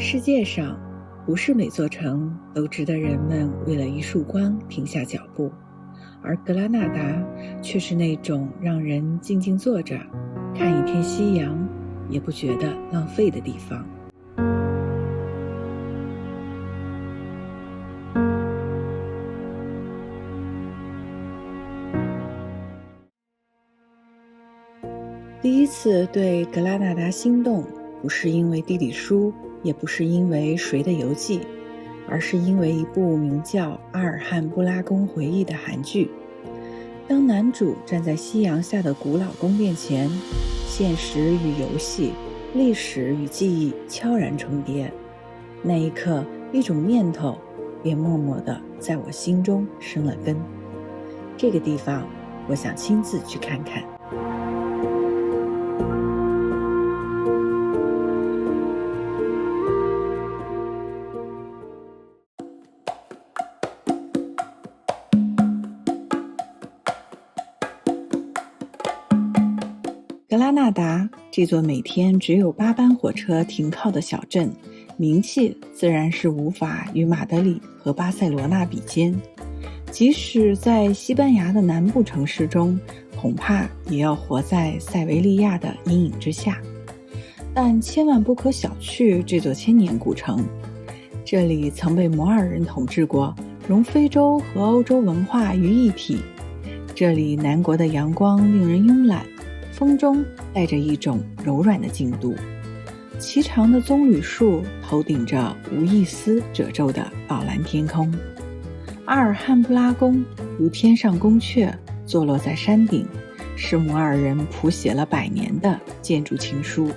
世界上不是每座城都值得人們為了一束光停下腳步，而格拉納達卻是那種讓人靜靜坐着看一天夕陽也不覺得浪費的地方。第一次对格拉纳達心動，不是因為地理書，也不是因為誰的遊記，而是因為一部名叫《阿爾漢布拉宮回憶》的韓劇。當男主站在夕陽下的古老宮殿前，現實與遊戲、歷史與記憶悄然重疊，那一刻，一種念頭便默默地在我心中生了根。這個地方，我想親自去看看。格拉納達這座每天只有8班火車停靠的小鎮，名氣自然是無法與馬德里和巴塞羅那比肩。即使在西班牙的南部城市中，恐怕也要活在塞維利亞的陰影之下。但千萬不可小覷這座千年古城，這裡曾被摩爾人統治過，融非洲和歐洲文化於一體。這裡南國的陽光令人慵懶，風中帶着一種柔軟的淨度，颀長的棕櫚樹頭頂着無一絲褶皺的寶藍天空。阿爾漢布拉宮如天上宮闕，坐落在山頂，是摩爾人譜寫了100年的建築情書。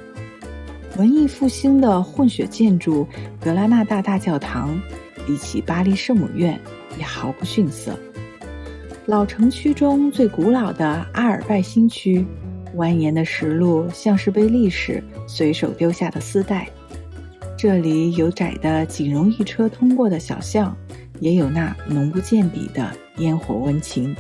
文藝復興的混血建築格拉納大大教堂，比起巴黎聖母院也毫不遜色。老城區中最古老的阿爾拜新區，蜿蜒的石路像是被歷史隨手丟下的絲帶。這裡有窄的僅容一車通過的小巷，也有那濃不見底的煙火溫情。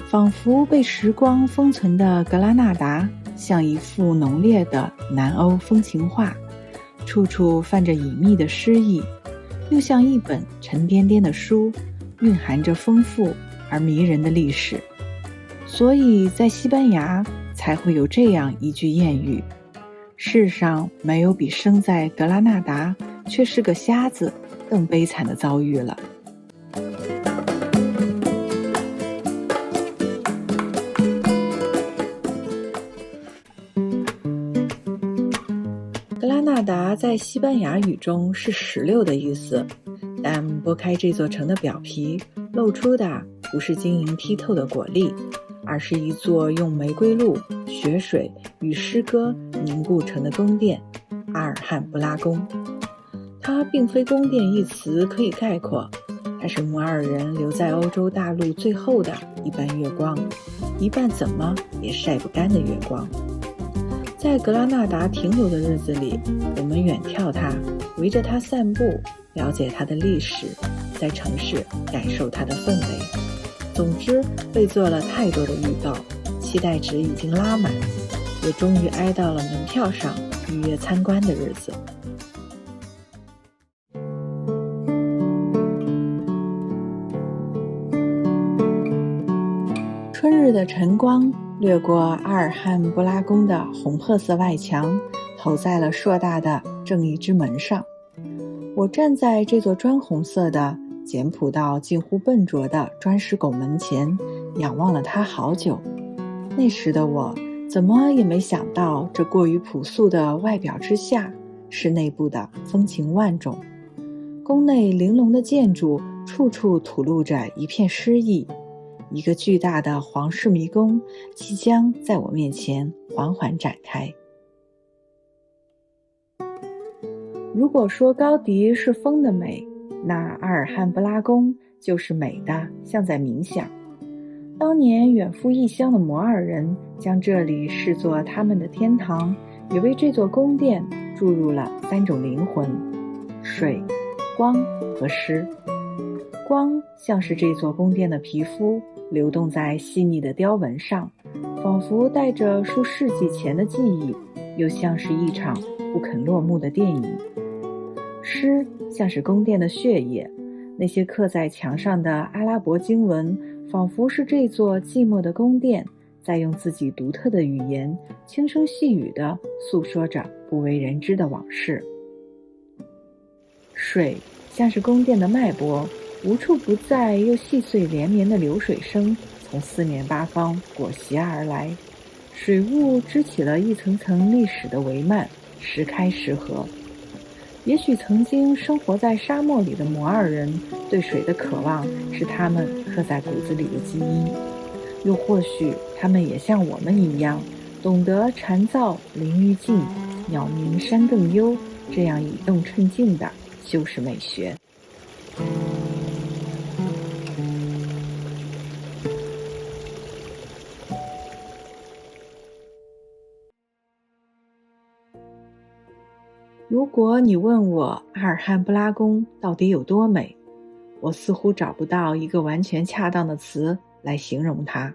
仿佛被時光封存的格拉納達，像一幅濃烈的南歐風情畫，處處泛着隱秘的詩意，又像一本沉甸甸的書，蘊含着豐富而迷人的歷史。所以在西班牙才會有這樣一句諺語：世上沒有比生在格拉納達卻是個瞎子更悲慘的遭遇了。格拉納達在西班牙語中是16的意思，但剝開這座城的表皮，露出的不是晶瑩剔透的果粒，而是一座用玫瑰露、雪水與詩歌凝固成的宮殿——阿爾漢布拉宮。它並非宮殿一詞可以概括，它是摩爾人留在歐洲大陸最後的一半月光，一半怎麼也曬不乾的月光。在格拉納達停留的日子裡，我們遠眺它，圍着它散步，了解它的歷史，在城市感受它的氛圍。總之，被做了太多的預告，期待值已經拉滿，也終於挨到了門票上預約參觀的日子。春日的晨光掠過阿爾漢布拉宮的紅褐色外牆，投在了碩大的正義之門上。我站在這座磚紅色的簡樸到近乎笨拙的磚石拱門前，仰望了它好久。那時的我怎麼也沒想到，這過於樸素的外表之下，是內部的風情萬種。宮內玲瓏的建築，處處吐露着一片詩意。一個巨大的皇室迷宮即將在我面前緩緩展開。如果說高迪是風的美，那阿爾漢布拉宮就是美的像在冥想。當年遠赴異鄉的摩爾人將這裡視作他們的天堂，也為這座宮殿注入了3種靈魂：水、光和詩。光像是這座宮殿的皮膚，流動在細膩的雕紋上，仿佛帶着數世紀前的記憶，又像是一場不肯落幕的電影。詩像是宮殿的血液，那些刻在牆上的阿拉伯經文，仿佛是這座寂寞的宮殿在用自己獨特的語言，輕聲細語地訴說着不為人知的往事。水像是宮殿的脈搏，無處不在又細碎連綿的流水聲從四面八方裹挾而來，水霧織起了一層層歷史的帷幔，時開時合。也許曾經生活在沙漠裡的摩爾人對水的渴望是他們刻在骨子裡的基因，又或許他們也像我们一樣，懂得蟬噪林愈靜，鳥鳴山更幽這樣以動襯靜的修飾美學。如果你問我阿尔汉布拉宮到底有多美，我似乎找不到一個完全恰當的詞來形容它。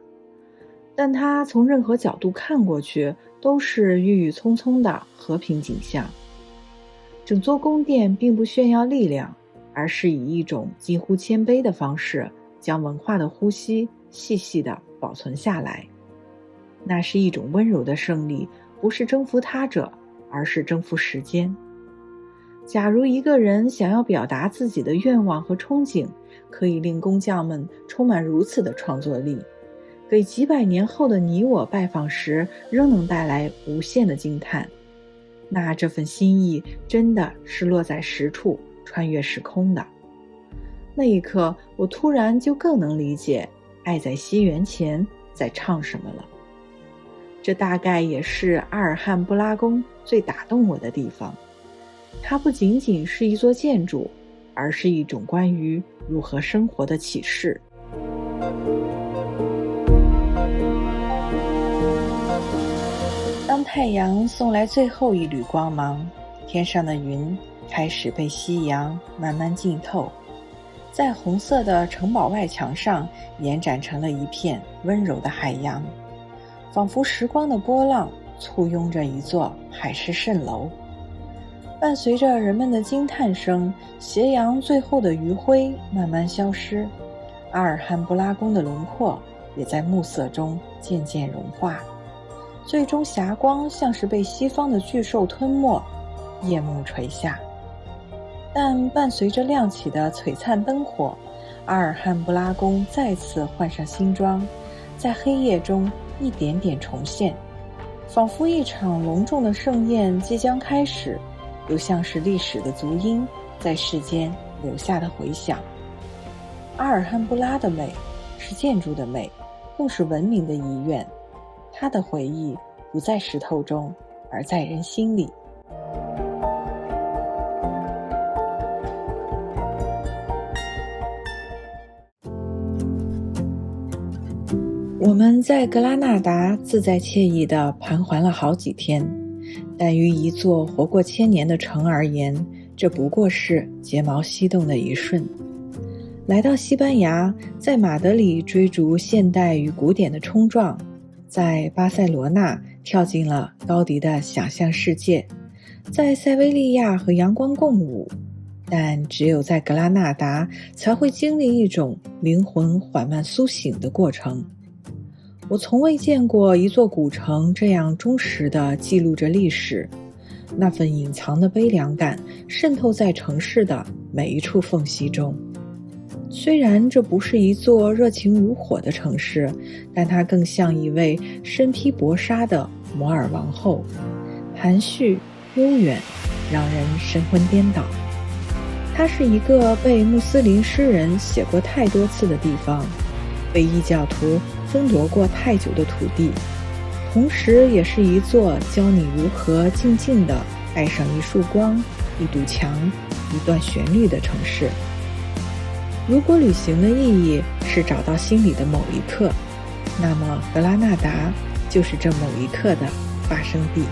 但它從任何角度看過去，都是鬱鬱蔥蔥的和平景象。整座宮殿並不炫耀力量，而是以一種近乎謙卑的方式，將文化的呼吸細細地保存下來。那是一種溫柔的勝利，不是征服他者，而是征服時間。假如一個人想要表達自己的願望和憧憬，可以令工匠們充滿如此的創作力，給幾百年後的你我拜訪時仍能帶來無限的驚嘆，那這份心意真的是落在實處，穿越時空的。那一刻，我突然就更能理解愛在西元前在唱什麼了。這大概也是阿尔漢布拉宮最打動我的地方。它不僅僅是一座建築，而是一種關於如何生活的啟示。當太陽送來最後一縷光芒，天上的雲開始被夕陽慢慢浸透，在紅色的城堡外牆上延展成了一片溫柔的海洋，仿佛時光的波浪簇擁着一座海市蜃樓。伴隨着人們的驚嘆聲，斜陽最後的餘暉慢慢消失，阿爾漢布拉宮的輪廓也在暮色中漸漸融化，最終霞光像是被西方的巨獸吞沒，夜幕垂下。但伴隨着亮起的璀璨燈火，阿爾漢布拉宮再次換上新裝，在黑夜中一點點重現，仿佛一場隆重的盛宴即將開始，又像是歷史的足音在世間留下的回響。阿爾漢布拉的美是建築的美，更是文明的遺願。它的回憶不在石頭中，而在人心裡。我們在格拉納達自在愜意地盤桓了好幾天，但於一座活過1000年的城而言，這不過是睫毛翕動的一瞬。來到西班牙，在馬德里追逐現代與古典的衝撞，在巴塞羅那跳進了高迪的想象世界，在塞維利亞和陽光共舞，但只有在格拉納達才會經歷一種靈魂緩慢甦醒的過程。我從未見過一座古城這樣忠實地記錄着歷史，那份隱藏的悲涼感滲透在城市的每一處縫隙中。雖然這不是一座熱情如火的城市，但它更像一位身披薄紗的摩爾王後，含蓄悠遠，讓人神魂顛倒。它是一個被穆斯林詩人寫過太多次的地方，被異教徒爭奪過太久的土地，同時也是一座教你如何靜靜地愛上一束光、一堵牆、一段旋律的城市。如果旅行的意義是找到心裡的某一刻，那麼格拉納達就是這某一刻的發生地。